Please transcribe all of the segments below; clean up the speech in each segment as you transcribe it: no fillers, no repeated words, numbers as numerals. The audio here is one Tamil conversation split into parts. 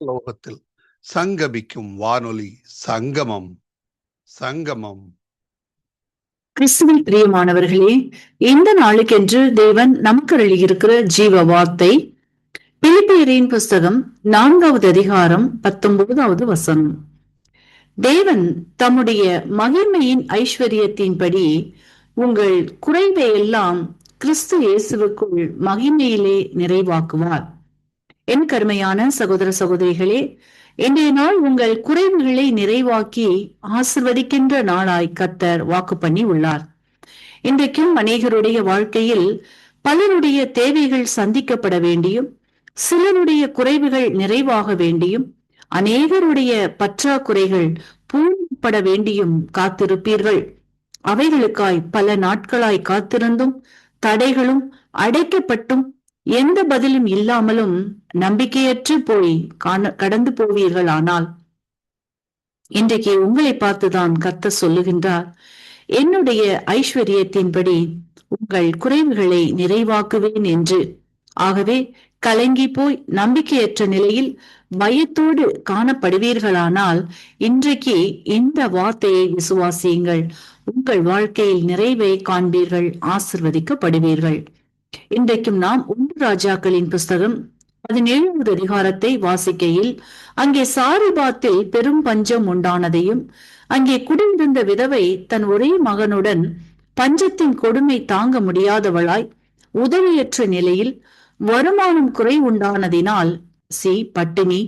லோகத்தில் சங்கமிக்கும் வானொலி சங்கமம். சங்கமம். கிறிஸ்துவில் பிரியமானவர்களே, இந்த நாளுக்கென்று தேவன் நமக்கு அருளியிருக்கிற ஜீவ வார்த்தை பிலிப்பியரின் புஸ்தகம் 4வது அதிகாரம் 19வது வசனம். தேவன் தம்முடைய மகிமையின் ஐஸ்வர்யத்தின்படி உங்கள் குறைவை எல்லாம் கிறிஸ்து இயேசுவுக்குள் மகிமையிலே நிறைவாக்குவார். என் கருமையான சகோதர சகோதரிகளே, இன்றைய நாள் உங்கள் குறைவுகளை நிறைவாக்கி ஆசிர்வதிக்கின்ற நாளாய் கர்த்தர் வாக்கு பண்ணி உள்ளார். இன்றைக்கும் அநேகருடைய வாழ்க்கையில் பலருடைய தேவைகள் சந்திக்கப்பட வேண்டியும், சிலருடைய குறைவுகள் நிறைவாக வேண்டியும், அநேகருடைய பற்றாக்குறைகள் பூர்ணப்பட வேண்டியும் காத்திருப்பீர்கள். அவைகளுக்காய் பல நாட்களாய் காத்திருந்தும் தடைகளும் அடைக்கப்பட்டும் எந்த பதிலும் இல்லாமலும் நம்பிக்கையற்று போய் கடந்து போவீர்கள். ஆனால் இன்றைக்கு உங்களை பார்த்துதான் கர்த்தர் சொல்லுகின்றார், என்னுடைய ஐஸ்வர்யத்தின்படி உங்கள் குறைவுகளை நிறைவாக்குவேன் என்று. ஆகவே கலங்கி போய் நம்பிக்கையற்ற நிலையில் பயத்தோடு காணப்படுவீர்களானால் இன்றைக்கு இந்த வார்த்தையை விசுவாசியுங்கள். உங்கள் வாழ்க்கையில் நிறைவை காண்பீர்கள், ஆசிர்வதிக்கப்படுவீர்கள். இன்றைக்கும் நாம் 1 ராஜாக்களின் புஸ்தகம் 17வது அதிகாரத்தை வாசிக்கையில் அங்கே சாரிபாத்தில் பெரும் பஞ்சம் உண்டானதையும், அங்கே குடியிருந்த விதவை தன் ஒரே மகனுடன் பஞ்சத்தின் கொடுமை தாங்க முடியாதவளாய் உதவியற்ற நிலையில் வருமானம் குறை உண்டானதினால் பட்டினி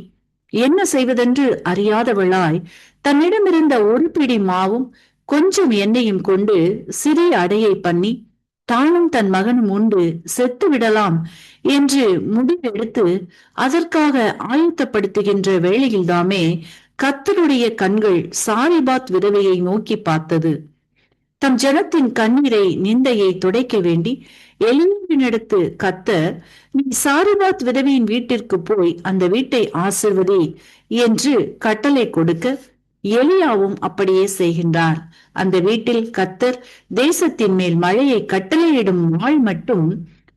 என்ன செய்வதென்று அறியாதவளாய் தன்னிடமிருந்த ஒரு பிடி மாவும் கொஞ்சம் எண்ணெயும் கொண்டு சிறிய அடையை பண்ணி தானும் தன் மகனும் உண்டு செத்து விடலாம் என்று முடிவெடுத்து அதற்காக ஆயத்தப்படுத்துகின்ற வேளையில்தாமே கர்த்தருடைய கண்கள் சாரிபாத் விதவையை நோக்கி பார்த்தது. தம் ஜனத்தின் கண்ணீரை நிந்தையை துடைக்க வேண்டி எலியாவினிடத்து கர்த்தர், நீ சாரிபாத் விதவையின் வீட்டிற்கு போய் அந்த வீட்டை ஆசிர்வதி என்று கட்டளை கொடுக்க எலியாவும் அப்படியே செய்கின்றார். அந்த வீட்டில் கர்த்தர் தேசத்தின் மேல் மழையை கட்டளையிடும் நாள் மட்டும்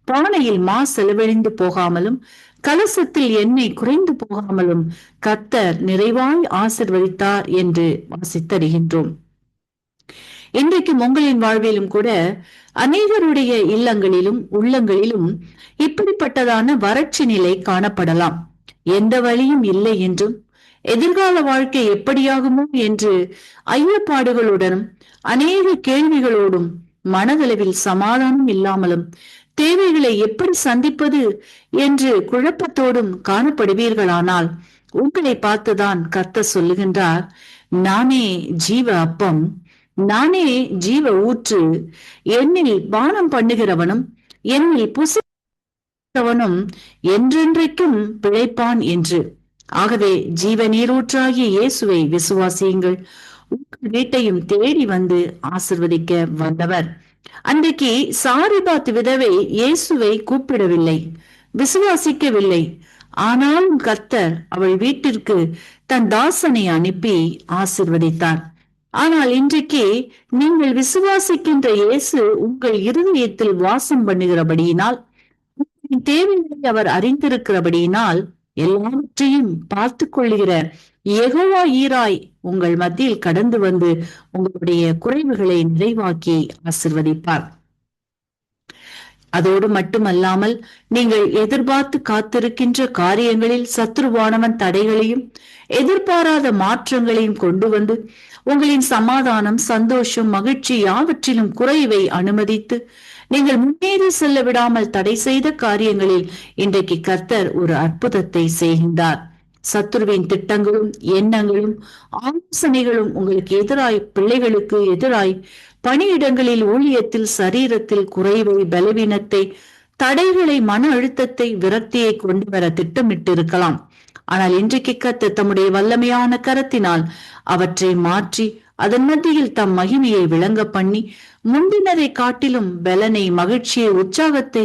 பானையில் மா செலவழிந்து போகாமலும் கலசத்தில் எண்ணெய் குறைந்து போகாமலும் கர்த்தர் நிறைவாய் ஆசிர்வதித்தார் என்று வாசித்தறிகின்றோம். இன்றைக்கும் உங்களின் வாழ்விலும் கூட அநேகருடைய இல்லங்களிலும் உள்ளங்களிலும் இப்படிப்பட்டதான வறட்சி நிலை காணப்படலாம். எந்த வழியும் இல்லை என்றும், எதிர்கால வாழ்க்கை எப்படியாகுமோ என்று ஐயப்பாடுகளுடனும் அநேக கேள்விகளோடும் மனதளவில் சமாதானம் இல்லாமலும் தேவைகளை எப்படி சந்திப்பது என்று குழப்பத்தோடும் காணப்படுவீர்களானால் உங்களை பார்த்துதான் கர்த்தர் சொல்லுகின்றார், நானே ஜீவ அப்பம், நானே ஜீவ ஊற்று, என்னில் பானம் பண்ணுகிறவனும் என்னில் புசிக்கிறவனும் என்றென்றைக்கும் பிழைப்பான் என்று. ஆகவே ஜீவ நீரூற்றாகிய இயேசுவை விசுவாசியுங்கள். உங்கள் வீட்டையும் தேடி வந்து ஆசிர்வதிக்க வந்தவர். அன்றைக்கு சாரிபாத் விதவை இயேசுவை கூப்பிடவில்லை, விசுவாசிக்கவில்லை. ஆனாலும் கர்த்தர் அவள் வீட்டிற்கு தன் தாசனை அனுப்பி ஆசிர்வதித்தார். ஆனால் இன்றைக்கு நீங்கள் விசுவாசிக்கின்ற இயேசு உங்கள் இருதயத்தில் வாசம் பண்ணுகிறபடியினால், தேவைகளை அவர் அறிந்திருக்கிறபடியினால், எல்லாவற்றையும் பார்த்து கொள்ளுகிற யெகோவா ஈராய் உங்கள் மத்தியில் கடந்து வந்து உங்களுடைய குறைவுகளை நிறைவாக்கி ஆசிர்வதிப்பார். அதோடு மட்டுமல்லாமல் நீங்கள் எதிர்பார்த்து காத்திருக்கின்ற காரியங்களில் சத்துருவானவன் தடைகளையும் எதிர்பாராத மாற்றங்களையும் கொண்டு வந்து உங்களின் சமாதானம், சந்தோஷம், மகிழ்ச்சி யாவற்றிலும் குறைவை அனுமதித்து நீங்கள் முன்னேறி செல்ல விடாமல் தடை செய்த காரியங்களில் இன்றைக்கு கர்த்தர் ஒரு அற்புதத்தை செய்கின்றார். சத்துருவின் திட்டங்களும் எண்ணங்களும் ஆலோசனைகளும் உங்களுக்கு எதிராய், பிள்ளைகளுக்கு எதிராய், பணியிடங்களில், ஊழியத்தில், சரீரத்தில் குறைவை, பலவீனத்தை, தடைகளை, மன அழுத்தத்தை, விரக்தியை கொண்டு வர திட்டமிட்டு இருக்கலாம். ஆனால் இன்றைக்கு கர்த்தர் தம்முடைய வல்லமையான கரத்தினால் அவற்றை மாற்றி அதன் மத்தியில் தம் மகிமையை விளங்க பண்ணி முந்தினரை காட்டிலும் பலனை, மகிழ்ச்சியை, உற்சாகத்தை,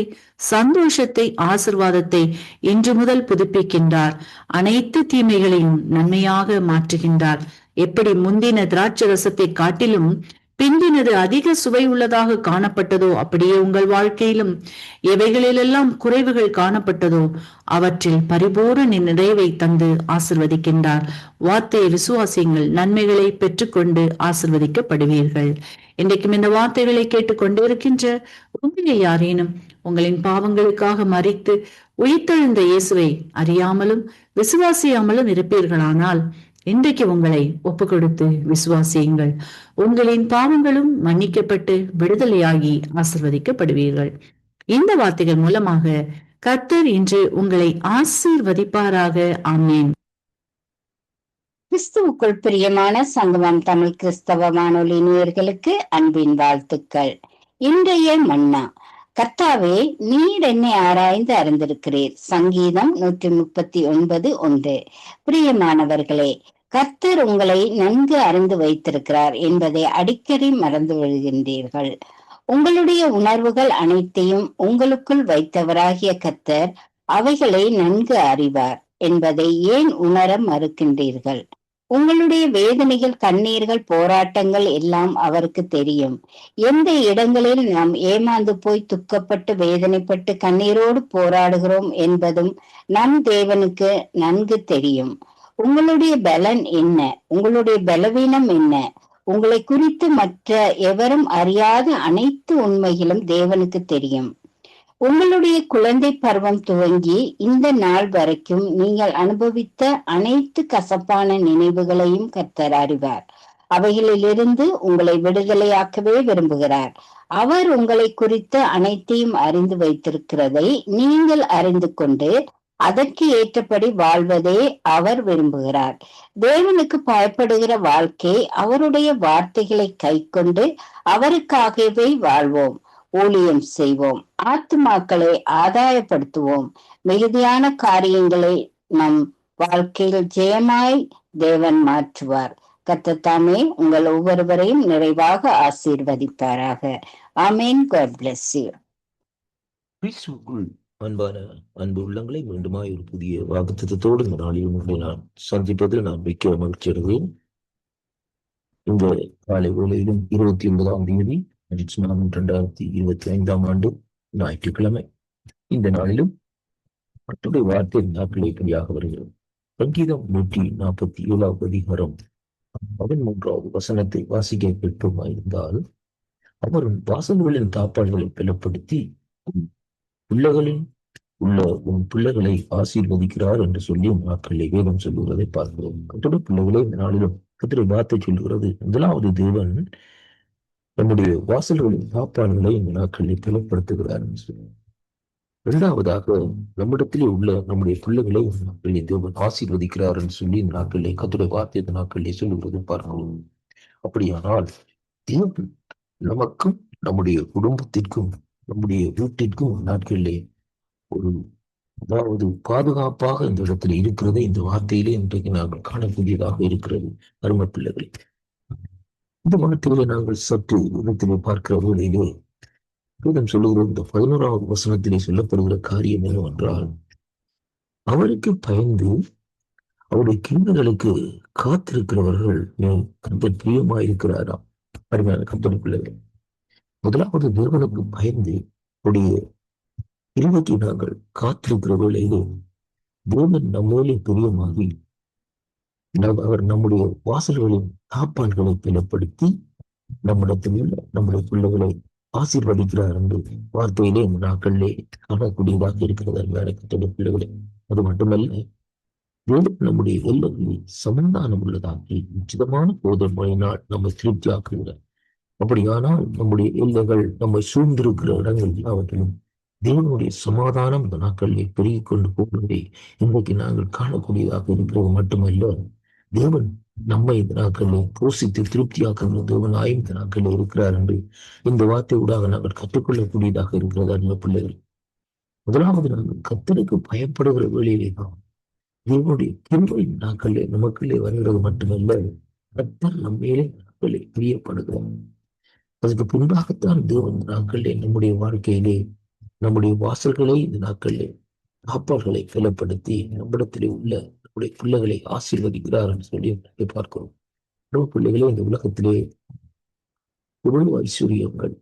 சந்தோஷத்தை, ஆசிர்வாதத்தை இன்று முதல் புதுப்பிக்கின்றார். அனைத்து தீமைகளையும் நன்மையாக மாற்றுகின்றார். எப்படி முந்தின திராட்சை ரசத்தை காட்டிலும் பிந்தினது அதிக சுவை உள்ளதாக காணப்பட்டதோ அப்படியே உங்கள் வாழ்க்கையிலும் எவைகளிலெல்லாம் குறைவுகள் காணப்பட்டதோ அவற்றில் பரிபூரண நிறைவை தந்து ஆசிர்வதிக்கின்றார். வார்த்தையை விசுவாசியுங்கள், நன்மைகளை பெற்றுக்கொண்டு ஆசிர்வதிக்கப்படுவீர்கள். இன்றைக்கும் இந்த வார்த்தைகளை கேட்டுக்கொண்டிருக்கின்ற உங்களில் யாரேனும் உங்களின் பாவங்களுக்காக மரித்து உயிர்த்தெழுந்த இயேசுவை அறியாமலும் விசுவாசியாமலும் இருப்பீர்களானால் இன்றைக்கு உங்களை ஒப்பு கொடுத்து விசுவாசியுங்கள். உங்களின் பாவங்களும் மன்னிக்கப்பட்டு விடுதலையாகி ஆசிர்வதிக்கப்படுவீர்கள். இந்த வார்த்தைகள் மூலமாக கர்த்தர் இன்று உங்களை ஆசீர்வதிப்பாராக. ஆமென். கிறிஸ்துவுக்குள் பிரியமான சங்கமம் தமிழ் கிறிஸ்தவ வானொலி நேயர்களுக்கு அன்பின் வாழ்த்துக்கள். இன்றைய மன்னா. கர்த்தாவே, நீர் என்னை ஆராய்ந்து அறிந்திருக்கிறீர். சங்கீதம் 139:1. பிரியமானவர்களே, கர்த்தர் உங்களை நன்கு அறிந்து வைத்திருக்கிறார் என்பதை அடிக்கடி மறந்து விடுகின்றீர்கள். உங்களுடைய உணர்வுகள் அனைத்தையும் உங்களுக்குள் வைத்தவராகிய கர்த்தர் அவைகளை நன்கு அறிவார் என்பதை ஏன் உணர மறுக்கின்றீர்கள்? உங்களுடைய வேதனைகள், கண்ணீர்கள், போராட்டங்கள் எல்லாம் அவருக்கு தெரியும். எந்த இடங்களில் நாம் ஏமாந்து போய் துக்கப்பட்டு வேதனைப்பட்டு கண்ணீரோடு போராடுகிறோம் என்பதும் நம் தேவனுக்கு நன்கு தெரியும். உங்களுடைய பலன் என்ன? உங்களுடைய பலவீனம் என்ன? உங்களை குறித்து மற்ற எவரும் அறியாத அனைத்து உண்மைகளும் தேவனுக்கு தெரியும். உங்களுடைய குழந்தை பருவம் துவங்கி இந்த நாள் வரைக்கும் நீங்கள் அனுபவித்த அனைத்து கசப்பான நினைவுகளையும் கர்த்தர் அறிவார். அவைகளிலிருந்து உங்களை விடுதலையாக்கவே விரும்புகிறார். அவர் உங்களை குறித்த அனைத்தையும் அறிந்து வைத்திருக்கிறதை நீங்கள் அறிந்து கொண்டு அதற்கு ஏற்றபடி வாழ்வதே அவர் விரும்புகிறார். தேவனுக்கு பயப்படுகிற வாழ்க்கை, அவருடைய வார்த்தைகளை கைக்கொண்டு அவருக்காகவே வாழ்வோம், ஊழியம் செய்வோம், ஆத்துமாக்களை ஆதாயப்படுத்துவோம். மிகுதியான காரியங்களை நம் வாழ்க்கையில் ஜெயமாய் தேவன் மாற்றுவார். கர்த்தர் தாமே உங்கள் ஒவ்வொருவரையும் நிறைவாக ஆசீர்வதிப்பாராக. ஆமென். God bless you. கிறிஸ்துவுக்குள் அன்பான அன்பு உள்ளங்களை மீண்டுமாய் ஒரு புதிய வாக்குத்தத்தத்தோடு இந்த நாளில் உங்களை நான் சந்திப்பதில் நான் மிக்க மகிழ்ச்சி அடைகிறேன். இந்த காலை வேளையிலும் 29ஆம் தேதி 2025ஆம் ஆண்டு ஞாயிற்றுக்கிழமை இந்த நாளிலும் கர்த்தருடைய வார்த்தை நாட்கள் இப்படியாக வருகிறது. சங்கீதம் 147ஆம் அதிகாரம் 13வது வசனத்தை வாசிக்க பெற்றுமாயிருந்தால், அவரும் வாசல்களின் தாப்பாள்களை பலப்படுத்தி பிள்ளைகளில் உள்ள உன் பிள்ளைகளை ஆசீர்வதிக்கிறார் என்று சொல்லி நாட்களை வேதம் சொல்லுகிறதை பார்க்கிறோம். கர்த்தருடைய பிள்ளைகளே, இந்த நாளிலும் கர்த்தருடைய வார்த்தை சொல்லுகிறது, முதலாவது தேவன் நம்முடைய வாசல்களின் தாப்பாள்களை இந்த நாட்களில் பலப்படுத்துகிறார் என்று சொல்லுவோம். இரண்டாவதாக நம்மிடத்திலே உள்ள நம்முடைய பிள்ளைகளை நாட்களில் தேவன் ஆசீர்வதிக்கிறார் என்று சொல்லி இந்த நாட்களிலே கர்த்தருடைய வார்த்தை இந்த நாட்களிலே சொல்லுகிறதை பார்க்கிறோம். அப்படியானால் தேவன் நமக்கும் நம்முடைய குடும்பத்திற்கும் நம்முடைய வீட்டிற்கும் நாட்களிலே ஒரு அதாவது பாதுகாப்பாக இந்த இடத்துல இருக்கிறது. இந்த வார்த்தையிலே இன்றைக்கு நாங்கள் காணக்கூடியதாக இருக்கிறது. அருமை பிள்ளைகளே, இந்த மனத்திலே நாங்கள் சற்று இடத்திலே பார்க்கிற வேளையிலே வேதம் சொல்லுகிற இந்த 11வது வசனத்திலே சொல்லப்படுகிற காரியம் என்னவென்றால், அவருக்கு பயந்து அவருடைய கிண்ணங்களுக்கு காத்திருக்கிறவர்கள் கர்த்தர் பிரியமாயிருக்கிறாராம். அருமையான கர்த்தருடைய பிள்ளைகளே, முதலாவது தேவனுக்கு பயந்து அவருடைய கிருபைக்கு நாங்கள் காத்திருக்கிற வேளையிலே தேவன் நம்மளே பிரியமாகி அவர் நம்முடைய வாசல்களின் தாப்பான்களை பலப்படுத்தி நம்மிடத்தில் உள்ள நம்முடைய பிள்ளைகளை ஆசீர்வதிக்கிறார் என்று வார்த்தையிலே இந்த நாட்களிலே காணக்கூடியதாக இருக்கிறது. அருமையான கர்த்தருடைய பிள்ளைகளே, அது மட்டுமல்ல, தேவன் நம்முடைய எல்லைகளில் சமாதானம் உள்ளதாக்கி உச்சிதமான போதனையினால் நம்மை திருப்தியாக்குகிறார். அப்படியானால் நம்முடைய எல்லைகள் நம்மை சூழ்ந்திருக்கிற இடங்கள் எல்லாவற்றிலும் தேவனுடைய சமாதானம் இந்த நாட்களில் பெருகிக் கொண்டு போவதை இன்றைக்கு நாங்கள் காணக்கூடியதாக இருக்கிறது. மட்டுமல்ல, தேவன் நம்மை இந்த நாட்களில் போஷித்து திருப்தியாக்குகிற தேவனாயும் இந்த நாட்களில் இருக்கிறார் என்று இந்த வார்த்தை ஊடாக நாங்கள் கற்றுக்கொள்ளக்கூடியதாக இருக்கிறது. அன்பு பிள்ளைகள், முதலாவது நாங்கள் கர்த்தருக்கு பயப்படுகிற வேளையிலே தான் தேவனுடைய கிருபை நாட்களிலே நமக்குள்ளே வருகிறது. மட்டுமல்ல, கர்த்தர் நம்மேலே நாட்களை பிரியப்படுகிறோம். அதுக்கு பின்பாகத்தான் தேவன் நாட்களிலே நம்முடைய வாழ்க்கையிலே நம்முடைய வாசல்களை இந்த நாட்களிலே காப்பாளர்களை பலப்படுத்தி நம்மிடத்திலே உள்ள நம்முடைய பிள்ளைகளை ஆசீர்வதிக்கிறார் என்று சொல்லி பார்க்கிறோம். பிள்ளைகளே, இந்த உலகத்திலே எவ்வளவு ஐஸ்வர்யங்கள்,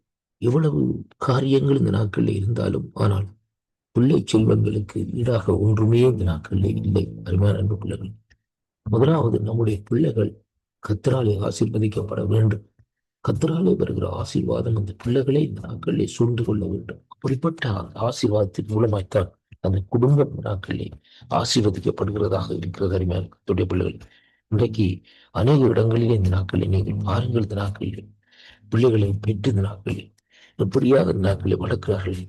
எவ்வளவு காரியங்கள் இந்த நாட்களில் இருந்தாலும், ஆனால் பிள்ளை செல்வங்களுக்கு ஈடாக ஒன்றுமே இந்த நாட்களில் இல்லை. அருமையான அன்பு பிள்ளைகள், முதலாவது நம்முடைய பிள்ளைகள் கர்த்தராலே ஆசீர்வதிக்கப்பட வேண்டும். கர்த்தராலே வருகிற ஆசீர்வாதம் அந்த பிள்ளைகளை இந்த நாட்களிலே சூழ்ந்து கொள்ள வேண்டும். அப்படிப்பட்ட அந்த ஆசீர்வாதத்தின் மூலமாய்த்தான் அந்த குடும்ப நாட்களிலே ஆசீர்வதிக்கப்படுகிறதாக இருக்கிறது. அருமையான கர்த்தருடைய பிள்ளைகள், இன்றைக்கு அநேக இடங்களிலே இந்த நாட்களில் நீங்கள் பாருங்கள், இந்த நாட்களிலே பிள்ளைகளை பெற்று இந்த நாட்களில் எப்படியாக இந்த நாட்களை வளர்க்கிறார்கள்.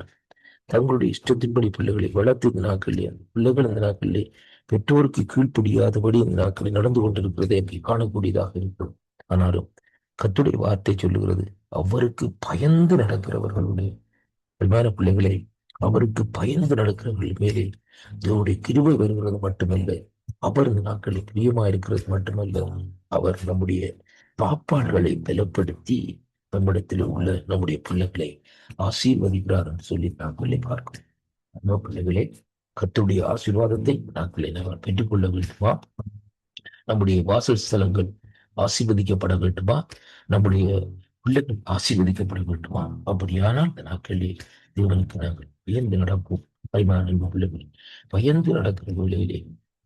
தங்களுடைய இஷ்டத்தின்படி பிள்ளைகளை வளர்த்து இந்த நாட்களிலே அந்த பிள்ளைகள் இந்த நாட்களிலே பெற்றோருக்கு கீழ்ப்படியாதபடி இந்த நாட்களில் நடந்து கொண்டிருக்கிறதை அப்படி காணக்கூடியதாக இருக்கும். ஆனாலும் கர்த்தருடைய வார்த்தை சொல்லுகிறது, அவருக்கு பயந்து நடக்கிறவர்களுடைய அன்பான பிள்ளைகளை, அவருக்கு பயந்து நடக்கிறவர்கள் மேலே தேவனுடைய கிருபை வருகிறது மட்டுமல்ல, அவர் இந்த நாட்களில் பிரியமா இருக்கிறது மட்டுமல்ல, அவர் நம்முடைய பாப்பாடுகளை பலப்படுத்தி நம்மிடத்தில் உள்ள நம்முடைய பிள்ளைகளை ஆசீர்வதிக்கிறார் என்று சொல்லி நாட்களை பார்க்கிறோம். நம்ம பிள்ளைகளே, கர்த்தருடைய ஆசீர்வாதத்தை நாட்களை நாங்கள் பெற்றுக்கொள்ள வேண்டுமா? நம்முடைய வாசல் ஸ்தலங்கள் ஆசீர்வதிக்கப்பட வேண்டுமா? நம்முடைய பிள்ளைகள் ஆசீர்வதிக்கப்பட வேண்டுமா? அப்படியானால் இந்த நாட்களில் தேவனுக்கு நாங்கள் பயந்து நடப்போம். அன்பான பிள்ளைகள், பயந்து நடக்கிற வேளையிலே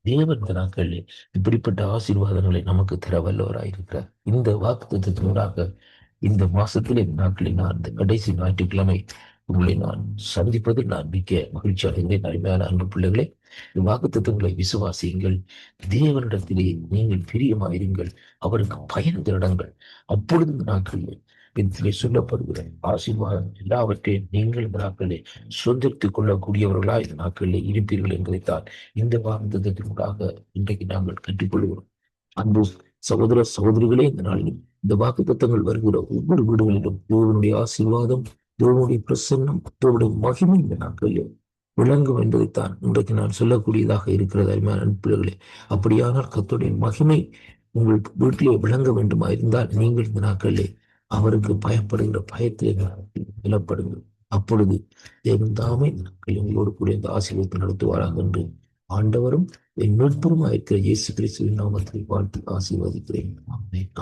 தேவன் இந்த நாட்களிலே இப்படிப்பட்ட ஆசீர்வாதங்களை நமக்கு தர வல்லவராயிருக்கிறார். இந்த வாக்குத்தத்தத்தினூடாக இந்த மாசத்திலே நாட்களில் நான் இந்த கடைசி ஞாயிற்றுக்கிழமை உங்களை நான் சந்திப்பதில் நான் மிக்க மகிழ்ச்சி அடைந்தேன். அருமையான அன்பு பிள்ளைகளே, இந்த வாக்குத்தத்தங்களை விசுவாசியுங்கள். தேவனிடத்திலே நீங்கள் பிரியமாயிருங்கள், அவருக்கு பயந்து நடங்கள். அப்பொழுது இந்த நாட்களில் இதிலே சொல்லப்படுகிற ஆசீர்வாதம் எல்லாவற்றையும் நீங்கள் இந்த நாட்களிலே சொந்தரித்துக் கொள்ளக்கூடியவர்களா இந்த நாட்களிலே இருப்பீர்கள் என்பதைத்தான் இந்த வாக்குத்தத்தத்தினூடாக இன்றைக்கு நாங்கள் கற்றுக்கொள்கிறோம். அன்பு சகோதர சகோதரிகளே, இந்த நாளிலும் இந்த வாக்குத்தத்தங்கள் வருகிற ஒவ்வொரு வீடுகளிலும் தேவனுடைய ஆசீர்வாதம், தேவனுடைய பிரசன்னம், தேவனுடைய மகிமை இந்த நாட்களிலே விளங்கும் என்பதைத்தான் இன்றைக்கு நான் சொல்லக்கூடியதாக இருக்கிறது. அருமையான அன்புகளே, அப்படியானால் கர்த்தருடைய மகிமை உங்கள் வீட்டிலே விளங்க வேண்டுமா இருந்தால் நீங்கள் இந்த நாட்களிலே அவருக்கு பயப்படுகிற பயத்திலே நிலப்படுங்கள். அப்பொழுது தேவன் தாமே இந்த நாட்களில் உங்களோடு கூட இந்த ஆசீர்வாதத்தை நடத்துவாராக என்று ஆண்டவரும் என் மீட்பருமாய் இருக்கிற இயேசு கிறிஸ்துவின் நாமத்தில் வாழ்த்து ஆசீர்வதிக்கிறேன். ஆமென்.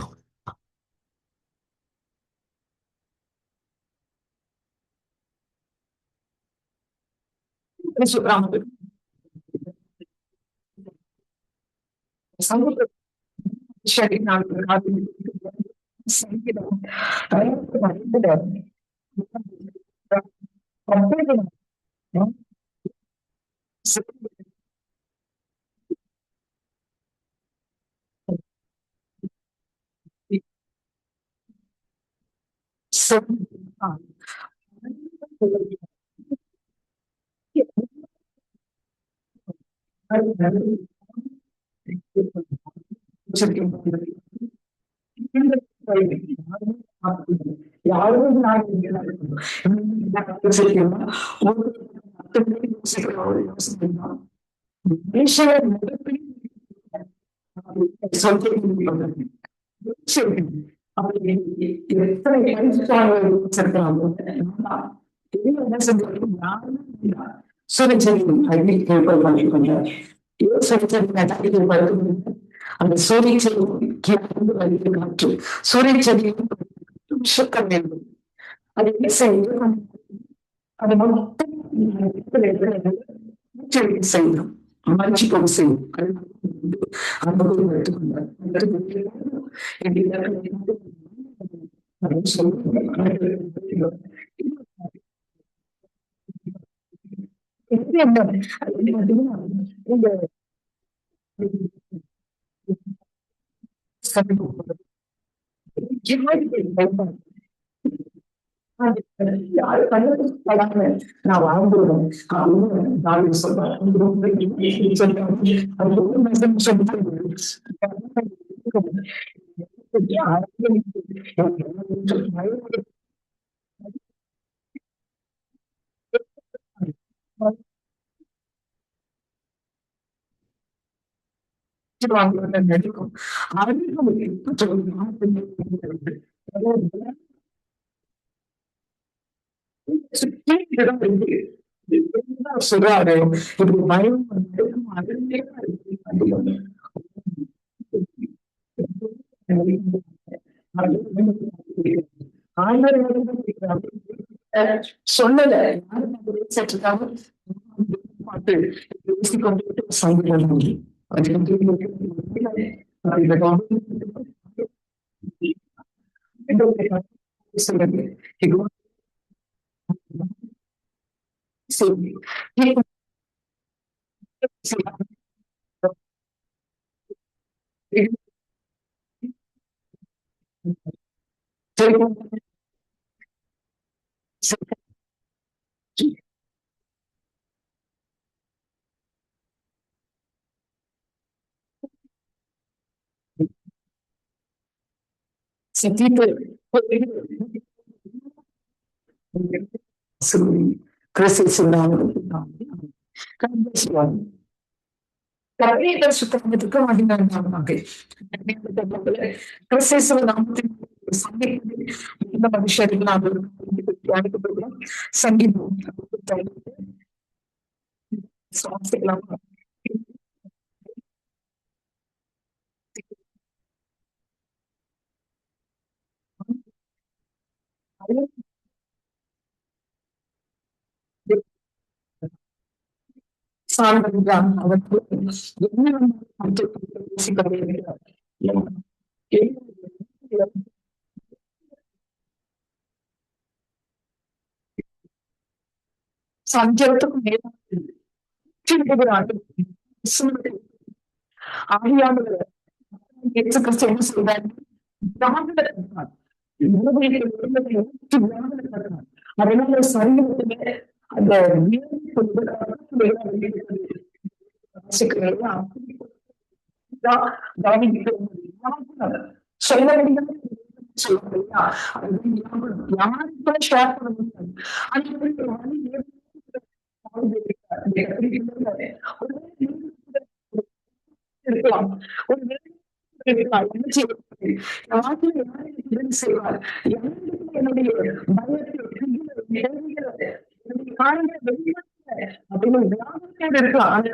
அந்த சூரிய காற்று சூரிய செடியும் அது என்ன செய்யும்? அது மொத்தம் செய்யும், மறைச்சி கொண்டு செய்யும். அனுபவம் எடுத்துக்கொண்டார். நான் வாழ்ந்துருவேன் அப்படின்னு நடிக்கும். சொல்றாரு இப்படி பயம் சொல்லல சற்றுக்காக பாட்டு பேசிக்கொண்டு சங்கீதம் சுத்தத்துக்கு சங்கீதம் சஞ்சலத்துக்கும் ஆவியானவர் இயேசு கிறிஸ்து என்ன சொல்றாரு? அதனால சரீரத்துல அந்த சொல்ல முடியாது யாருக்கும் ஷேர் பண்ண முடியாது. இருக்கலாம் ஒரு செய்வார் என்னுடைய அப்படின்னு இருக்கலாம்.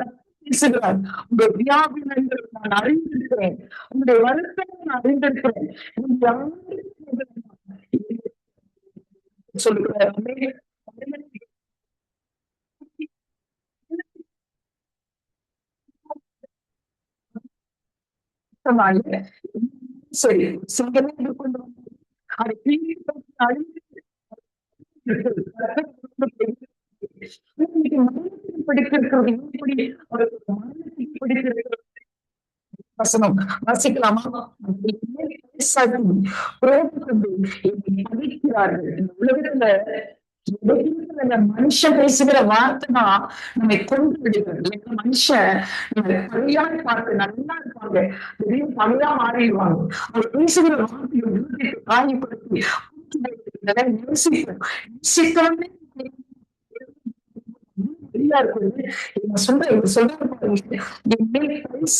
பேசுகிறார், உங்க வியாபினங்கள் நான் அறிந்திருக்கிறேன், உங்களுடைய வருத்தத்தை நான் அறிந்திருக்கிறேன் சொல்லுகிறார். சரி சிங்கமே கொண்டு அதை வசனம் வாசிக்கலாமா? உலகத்துல மனுஷன் பேசுகிற வார்த்தைனா நம்மை கொண்டு விடுகிறது. மனுஷன் பழையான்னு பார்த்து நல்லா இருப்பாங்க, திடீர்னு பழையா மாறிடுவாங்க. அவர் பேசுகிற வார்த்தையை காயப்படுத்தி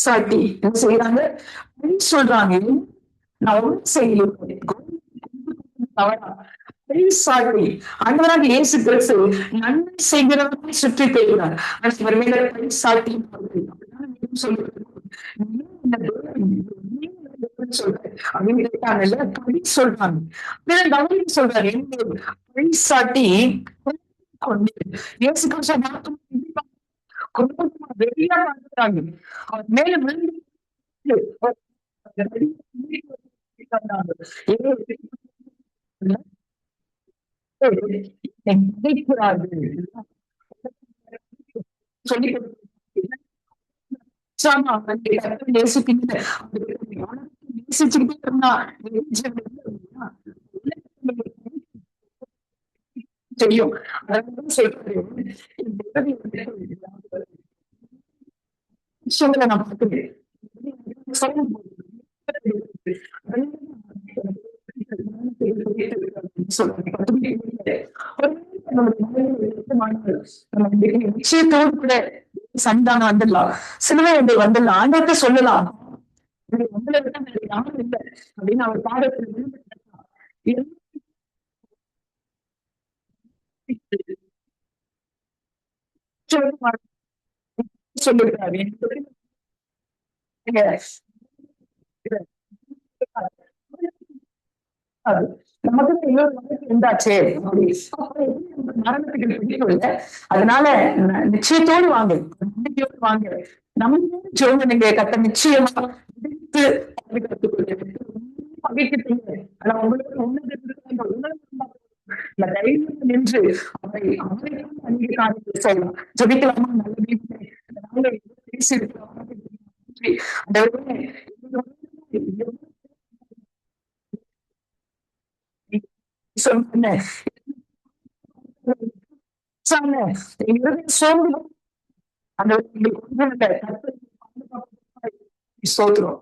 சாட்டி என்ன செய்யறாங்க? சொல்றாங்க நான் ஒன்றும் செய்யல தவறா அன்பராக இயேசு கிறிஸ்து நன்மை செய்கிறவர்களை சுற்றி கொள்கிறார். அவர் மேல பரிசாட்டி சொல்றாரு அப்படின்னு கேட்டாங்கல்ல, படி சொல்றாங்க சொல்றாரு பரிசாட்டி கொண்டு இயேசு கிறிஸ்து வெளியா பார்க்கிறாங்க. அவர் மேல சொல்லி தெரியும். விஷயங்களை நான் பார்க்கிறேன். நிச்சயத்தோடு கூட சந்தானம் வந்துடலாம், சிலுவை வந்துடலாம், ஆண்டவர்கிட்ட சொல்லலாம் உங்களை விட யாரும் இல்லை அப்படின்னு அவர் பாடத்தில் சொல்லிருக்காரு. நமக்கு இன்னொரு வாழ்க்கை உண்டாச்சே மரணத்துக்கு பிடிக்கவில்லை. அதனால நிச்சயத்தோடு வாங்க, நம்பிக்கையோடு வாங்க. நம்ம சொல்லுங்க, நீங்க கத்த நிச்சயமா பகைக்கிட்டீங்க. ஆனா உங்களுக்கு தைரியம் நின்று அவரை அங்கீகாரத்தில் செய்யலாம். ஜபிக்கலாமா? நல்ல பேசியிருக்கிறோம். சோத்திரம்